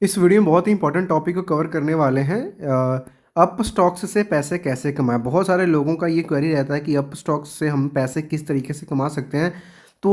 इस वीडियो में बहुत ही इंपॉर्टेंट टॉपिक को कवर करने वाले हैं। अप स्टॉक्स से पैसे कैसे कमाएं। बहुत सारे लोगों का ये क्वेरी रहता है कि अप स्टॉक्स से हम पैसे किस तरीके से कमा सकते हैं। तो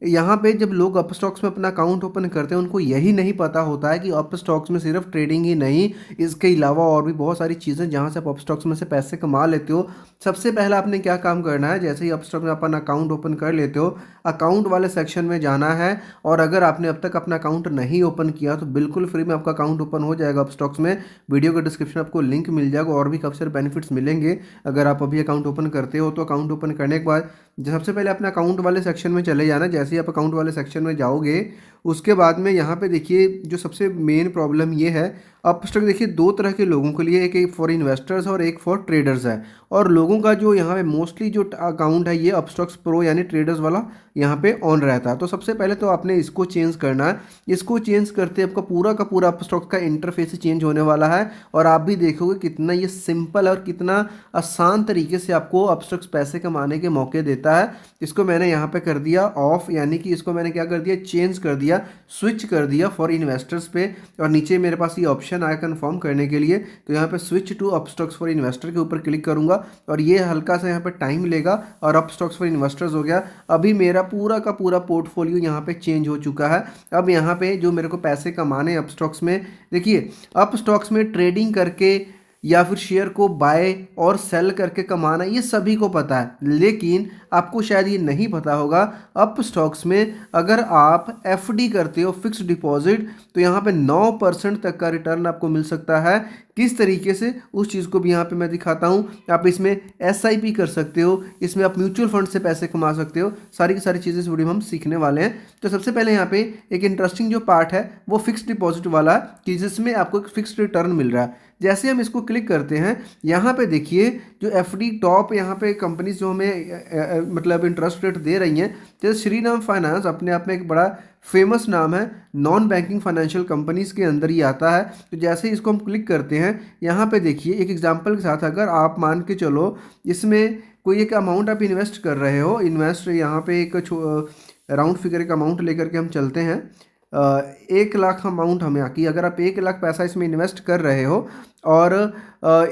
यहाँ पे जब लोग अप स्टॉक्स में अपना अकाउंट ओपन करते हैं उनको यही नहीं पता होता है कि अप स्टॉक्स में सिर्फ ट्रेडिंग ही नहीं, इसके अलावा और भी बहुत सारी चीज़ें जहाँ से आप अप स्टॉक्स में से पैसे कमा लेते हो। सबसे पहला आपने क्या काम करना है, जैसे ही अप स्टॉक में अपन अकाउंट ओपन कर लेते हो, अकाउंट वाले सेक्शन में जाना है। और अगर आपने अब तक अपना अकाउंट नहीं ओपन किया तो बिल्कुल फ्री में आपका अकाउंट ओपन हो जाएगा अपस्टॉक्स में। वीडियो के डिस्क्रिप्शन में आपको लिंक मिल जाएगा और भी काफ़ी सारे बेनिफिट्स मिलेंगे अगर आप अभी अकाउंट ओपन करते हो। तो अकाउंट ओपन करने के बाद सबसे पहले अपने अकाउंट वाले सेक्शन में चले जाना। जैसे ही आप अकाउंट वाले सेक्शन में जाओगे उसके बाद में यहाँ पे देखिए जो सबसे मेन प्रॉब्लम ये है, अपस्टॉक देखिए दो तरह के लोगों के लिए, एक फॉर इन्वेस्टर्स और एक फॉर ट्रेडर्स है। और लोगों का जो यहाँ पे मोस्टली जो अकाउंट है ये अपस्टॉक्स प्रो यानी ट्रेडर्स वाला यहाँ पे ऑन रहता है। तो सबसे पहले तो आपने इसको चेंज करना है। इसको चेंज करते आपका पूरा का पूरा अपस्टॉक्स का इंटरफेस चेंज होने वाला है और आप भी देखोगे कितना ये सिंपल और कितना आसान तरीके से आपको अपस्टॉक्स पैसे कमाने के मौके देता है। इसको मैंने यहाँ पे कर दिया ऑफ, यानी कि इसको मैंने क्या कर दिया, चेंज कर दिया, स्विच कर दिया फॉर इन्वेस्टर्स पे। और नीचे मेरे पास ये ऑप्शन आया कन्फर्म करने के लिए, तो यहाँ पे switch to Upstox for investor के ऊपर क्लिक करूंगा और ये हल्का सा यहाँ पे टाइम लेगा और अपस्टॉक्स फॉर इन्वेस्टर्स हो गया। अभी मेरा पूरा का पूरा पोर्टफोलियो यहाँ पे चेंज हो चुका है। अब यहाँ पे जो मेरे को पैसे कमाने अप स्टॉक्स में, देखिए अप स्टॉक्स में ट्रेडिंग करके या फिर शेयर को बाय और सेल करके कमाना ये सभी को पता है, लेकिन आपको शायद ये नहीं पता होगा अप स्टॉक्स में अगर आप एफडी करते हो फिक्स्ड डिपॉजिट तो यहाँ पे 9% तक का रिटर्न आपको मिल सकता है। किस तरीके से उस चीज़ को भी यहाँ पे मैं दिखाता हूँ। आप इसमें एसआईपी कर सकते हो, इसमें आप म्यूचुअल फंड से पैसे कमा सकते हो। सारी की सारी चीज़ें इस वीडियो में हम सीखने वाले हैं। तो सबसे पहले यहाँ पे एक इंटरेस्टिंग जो पार्ट है वो फिक्स्ड डिपॉजिट वाला, कि जिसमें आपको एक फिक्स्ड रिटर्न मिल रहा है। जैसे हम इसको क्लिक करते हैं यहाँ पे देखिए जो एफडी टॉप यहाँ पे कंपनीज जो हमें मतलब इंटरेस्ट रेट दे रही हैं, जैसे श्रीराम फाइनेंस अपने आप में एक बड़ा फेमस नाम है, नॉन बैंकिंग फाइनेंशियल कंपनीज के अंदर ही आता है। तो जैसे इसको हम क्लिक करते हैं यहाँ पे देखिए एक एग्जांपल के साथ, अगर आप मान के चलो इसमें कोई एक अमाउंट आप इन्वेस्ट कर रहे हो, इन्वेस्ट यहाँ पे एक राउंड फिगर का अमाउंट लेकर के हम चलते हैं। 1 लाख अमाउंट हमें आकी, अगर आप 1 लाख पैसा इसमें इन्वेस्ट कर रहे हो और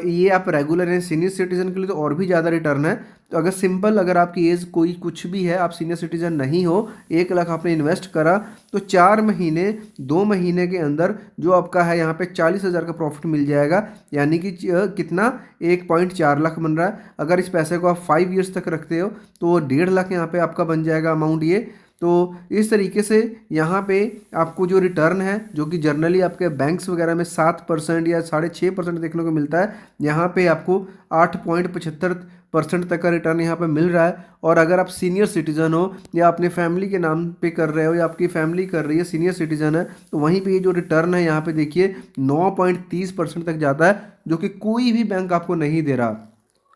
ये आप रेगुलर हैं सीनियर सिटीजन के लिए तो और भी ज़्यादा रिटर्न है। तो अगर सिंपल अगर आपकी एज कोई कुछ भी है, आप सीनियर सिटीजन नहीं हो, 1 लाख आपने इन्वेस्ट करा तो 4 महीने 2 महीने के अंदर जो आपका है यहाँ पे 40,000 का प्रॉफिट मिल जाएगा। यानी कि कितना 1.4 लाख बन रहा है। अगर इस पैसे को आप 5 ईयर्स तक रखते हो तो 1.5 लाख यहाँ पे आपका बन जाएगा अमाउंट ये। तो इस तरीके से यहाँ पे आपको जो रिटर्न है जो कि जनरली आपके बैंक्स वगैरह में 7% या 6.5% देखने को मिलता है, यहाँ पे आपको 8.75% तक का रिटर्न यहाँ पे मिल रहा है। और अगर आप सीनियर सिटीजन हो या अपने फैमिली के नाम पे कर रहे हो या आपकी फैमिली कर रही है सीनियर सिटीजन है, तो वहीं पे ये जो रिटर्न है यहाँ पे देखिए 9.30% तक जाता है, जो कि कोई भी बैंक आपको नहीं दे रहा।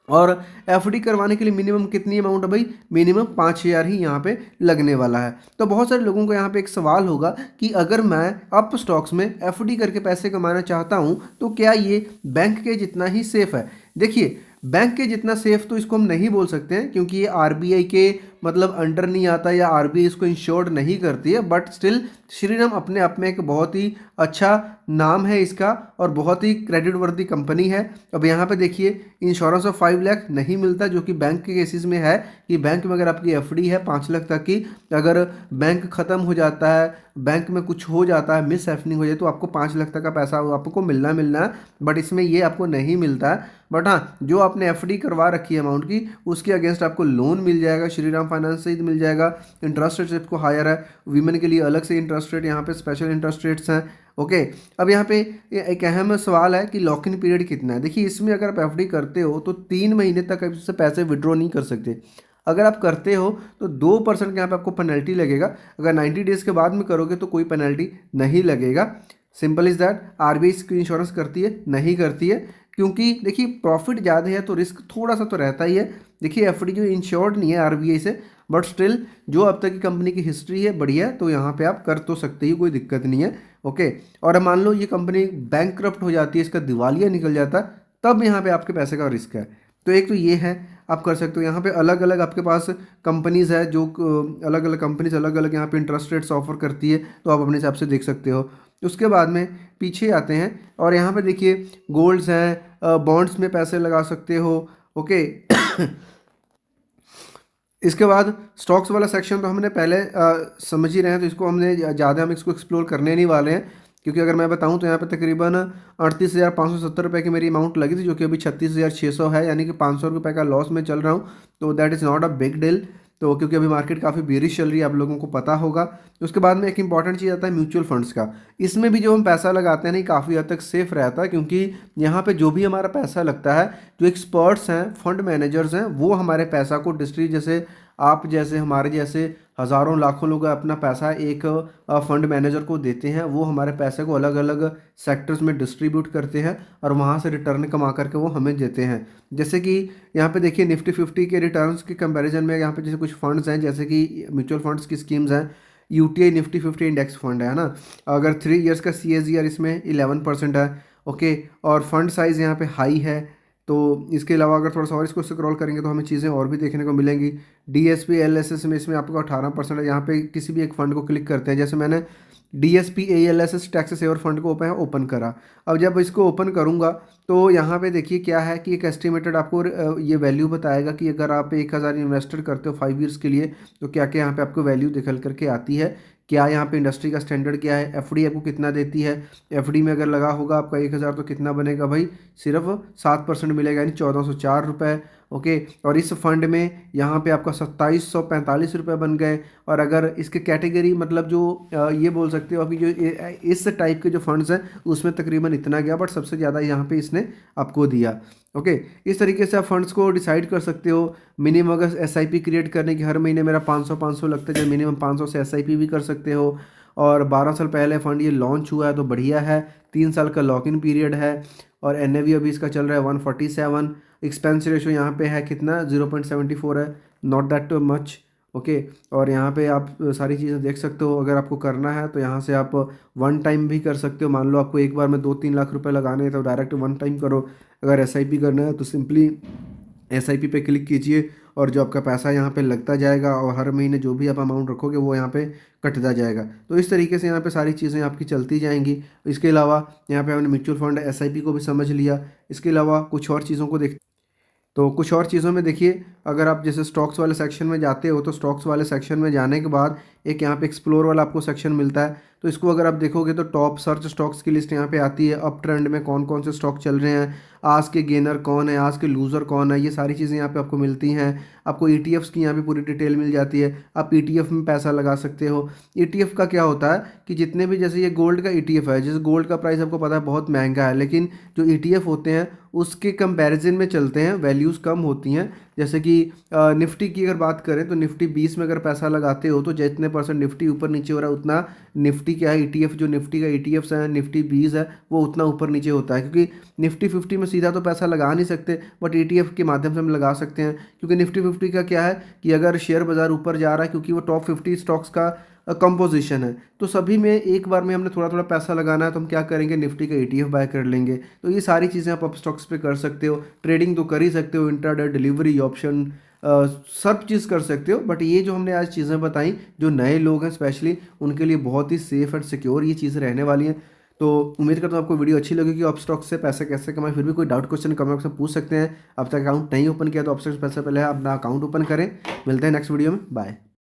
और एफडी करवाने के लिए मिनिमम कितनी अमाउंट है भाई, मिनिमम 5,000 ही यहाँ पे लगने वाला है। तो बहुत सारे लोगों को यहाँ पे एक सवाल होगा कि अगर मैं अप स्टॉक्स में एफडी करके पैसे कमाना चाहता हूँ तो क्या ये बैंक के जितना ही सेफ है। देखिए बैंक के जितना सेफ तो इसको हम नहीं बोल सकते हैं क्योंकि ये आरबीआई के मतलब अंडर नहीं आता या आरबीआई इसको इंश्योर्ड नहीं करती है, बट स्टिल श्रीराम अपने आप में एक बहुत ही अच्छा नाम है इसका और बहुत ही क्रेडिट वर्दी कंपनी है। अब यहाँ पे देखिए इंश्योरेंस ऑफ 5 लाख नहीं मिलता, जो कि बैंक के केसेस में है कि बैंक में अगर आपकी एफडी है 5 लाख तक की, अगर बैंक ख़त्म हो जाता है, बैंक में कुछ हो जाता है, मिस हैपनिंग हो जाए तो आपको 5 लाख तक का पैसा आपको मिलना है, बट इसमें ये आपको नहीं मिलता है। बट हाँ, जो आपने एफडी करवा रखी है अमाउंट की उसके अगेंस्ट आपको लोन मिल जाएगा, श्रीराम फाइनेंस से ही मिल जाएगा। इंटरेस्ट रेट आपको हायर है, वीमेन के लिए अलग से इंटरेस्ट रेट यहाँ पे स्पेशल इंटरेस्ट रेट्स हैं। ओके, अब यहाँ पे एक अहम सवाल है कि लॉक इन पीरियड कितना है। देखिए इसमें अगर आप एफडी करते हो तो 3 महीने तक आप इससे पैसे विड्रॉ नहीं कर सकते। अगर आप करते हो तो 2% के यहाँ पे आपको पेनल्टी लगेगा। अगर 90 डेज़ के बाद में करोगे तो कोई पेनल्टी नहीं लगेगा। Simple is that. आरबीआई इसकी इंश्योरेंस करती है नहीं करती है, क्योंकि देखिए प्रॉफिट ज़्यादा है तो रिस्क थोड़ा सा तो रहता ही है। देखिए एफडी जो इंश्योर्ड नहीं है आरबीआई से, बट स्टिल जो अब तक की कंपनी की हिस्ट्री है बढ़िया, तो यहाँ पे आप कर तो सकते ही, कोई दिक्कत नहीं है। ओके, और मान लो ये कंपनी बैंकक्रप्ट हो जाती है, इसका दिवालिया निकल जाता है, तब यहाँ पे आपके पैसे का रिस्क है। तो एक तो ये है, आप कर सकते हो। यहाँ पे अलग अलग आपके पास कंपनीज़ है जो अलग अलग कंपनीज अलग अलग यहाँ पे इंटरेस्ट रेट्स ऑफर करती है, तो आप अपने हिसाब से देख सकते हो। उसके बाद में पीछे आते हैं और यहाँ पे देखिए गोल्ड्स हैं, बॉन्ड्स में पैसे लगा सकते हो। ओके इसके बाद स्टॉक्स वाला सेक्शन तो हमने पहले समझ ही रहे हैं, तो इसको हमने ज़्यादा हम इसको एक्सप्लोर करने नहीं वाले हैं, क्योंकि अगर मैं बताऊं तो यहाँ पे तकरीबन 38,570 रुपये की मेरी अमाउंट लगी थी, जो कि अभी 36,600 है, यानी कि 500 रुपये का लॉस में चल रहा हूँ। तो that is not a big deal. तो क्योंकि अभी मार्केट काफ़ी बेरिश चल रही है, आप लोगों को पता होगा। उसके बाद में एक इंपॉर्टेंट चीज़ आता है म्यूचुअल फंड्स का। इसमें भी जो हम पैसा लगाते हैं नहीं, काफ़ी हद तक सेफ रहता है, क्योंकि यहाँ पे जो भी हमारा पैसा लगता है, जो एक्सपर्ट्स हैं, फंड मैनेजर्स हैं, वो हमारे पैसा को जैसे आप जैसे हमारे जैसे हज़ारों लाखों लोग अपना पैसा एक फंड मैनेजर को देते हैं। वो हमारे पैसे को अलग अलग सेक्टर्स में डिस्ट्रीब्यूट करते हैं और वहाँ से रिटर्न कमा करके वो हमें देते हैं। जैसे कि यहाँ पे देखिए निफ्टी 50 के रिटर्न्स के कंपैरिजन में यहाँ पे जैसे कुछ फंड्स हैं, जैसे कि म्यूचुअल फंड्स की स्कीम्स हैं, यूटीआई निफ्टी 50 इंडेक्स फंड है ना। अगर 3 इयर्स का CAGR इसमें 11% है। ओके, और फंड साइज़ यहाँ पे हाई है। तो इसके अलावा अगर थोड़ा सा और इसको स्क्रॉल करेंगे तो हमें चीज़ें और भी देखने को मिलेंगी। DSP LSS में इसमें आपको 18% है। यहाँ पे किसी भी एक फ़ंड को क्लिक करते हैं, जैसे मैंने DSP ALSS tax saver fund को ओपन करा। अब जब इसको ओपन करूँगा तो यहाँ पे देखिए क्या है कि एक एस्टिमेटेड आपको ये वैल्यू बताएगा कि अगर आप 1,000 इन्वेस्टर करते हो 5 ईयर्स के लिए, तो क्या क्या यहाँ पे आपको वैल्यू निकल करके आती है, क्या यहाँ पे इंडस्ट्री का स्टैंडर्ड क्या है, FD आपको कितना देती है। FD में अगर लगा होगा आपका 1,000 तो कितना बनेगा भाई, सिर्फ 7% मिलेगा, यानी 1,404 रुपये। ओके, और इस फंड में यहाँ पे आपका 2,745 रुपये बन गए। और अगर इसके कैटेगरी मतलब जो ये बोल सकते हो अभी जो इस टाइप के जो फंड्स हैं उसमें तकरीबन इतना गया, बट सबसे ज़्यादा यहाँ पे इसने आपको दिया। ओके, इस तरीके से आप फंड्स को डिसाइड कर सकते हो। मिनिमम अगर SIP क्रिएट करने की हर महीने मेरा 500 लगता है, जब मिनिमम 500 से SIP भी कर सकते हो। और 12 साल पहले फ़ंड ये लॉन्च हुआ है तो बढ़िया है। 3 साल का लॉक इन पीरियड है और NAV अभी इसका चल रहा है 147। एक्सपेंस रेशो यहाँ पे है कितना, 0.74 है, नॉट दैट मच। ओके, और यहाँ पे आप सारी चीज़ें देख सकते हो। अगर आपको करना है तो यहाँ से आप वन टाइम भी कर सकते हो। मान लो आपको एक बार में 2-3 लाख रुपए लगाने हैं तो डायरेक्ट वन टाइम करो। अगर SIP करना है तो सिंपली SIP पे क्लिक कीजिए और जो आपका पैसा यहाँ पे लगता जाएगा और हर महीने जो भी आप अमाउंट रखोगे वो यहाँ पे कटता जाएगा। तो इस तरीके से यहाँ पे सारी चीज़ें आपकी चलती जाएंगी। इसके अलावा यहाँ पे हमने म्यूचुअल फंड SIP को भी समझ लिया। इसके अलावा कुछ और चीज़ों को देख तो कुछ और चीज़ों में देखिए, अगर आप जैसे स्टॉक्स वाले सेक्शन में जाते हो तो स्टॉक्स वाले सेक्शन में जाने के बाद एक यहाँ पे एक्सप्लोर वाला आपको सेक्शन मिलता है। तो इसको अगर आप देखोगे तो टॉप सर्च स्टॉक्स की लिस्ट यहाँ पे आती है। अप ट्रेंड में कौन कौन से स्टॉक चल रहे हैं, आज के गेनर कौन है, आज के लूज़र कौन है, ये सारी चीज़ें यहाँ पे आपको मिलती हैं। आपको ETFs की यहाँ पे पूरी डिटेल मिल जाती है। आप ETF में पैसा लगा सकते हो। ETF का क्या होता है कि जितने भी, जैसे ये गोल्ड का ETF है, जैसे गोल्ड का प्राइस आपको पता है बहुत महंगा है, लेकिन जो ETF होते हैं उसके कंपैरिजन में चलते हैं, वैल्यूज़ कम होती हैं। जैसे कि निफ्टी की अगर बात करें तो निफ्टी 20 में अगर पैसा लगाते हो तो जितने परसेंट निफ्टी ऊपर नीचे हो रहा है उतना निफ्टी क्या है ETF, जो निफ्टी का ETFs है निफ्टी 20 है, वो उतना ऊपर नीचे होता है। क्योंकि निफ्टी 50 में सीधा तो पैसा लगा नहीं सकते, बट ETF के माध्यम से हम लगा सकते हैं। क्योंकि निफ्टी 50 का क्या है कि अगर शेयर बाज़ार ऊपर जा रहा है, क्योंकि वो टॉप 50 स्टॉक्स का कंपोजिशन है, तो सभी में एक बार में हमने थोड़ा थोड़ा पैसा लगाना है तो हम क्या करेंगे, निफ्टी का ETF बाय कर लेंगे। तो ये सारी चीज़ें आप अप स्टॉक्स पे कर सकते हो। ट्रेडिंग तो कर ही सकते हो, इंट्राडे, डिलीवरी, ऑप्शन, सब चीज़ कर सकते हो। बट ये जो हमने आज चीज़ें बताई, जो नए लोग हैं स्पेशली उनके लिए बहुत ही सेफ़ एंड सिक्योर ये चीज़ें रहने वाली हैं। तो उम्मीद करता हूँ आपको वीडियो अच्छी लगेगी। अप स्टॉक्स से पैसे कैसे कमाएं, फिर भी कोई डाउट क्वेश्चन कमेंट बॉक्स में पूछ सकते हैं। अब तक अकाउंट नहीं ओपन किया तो अप स्टॉक्स पैसे पहले अपना अकाउंट ओपन करें। मिलते हैं नेक्स्ट वीडियो में, बाय।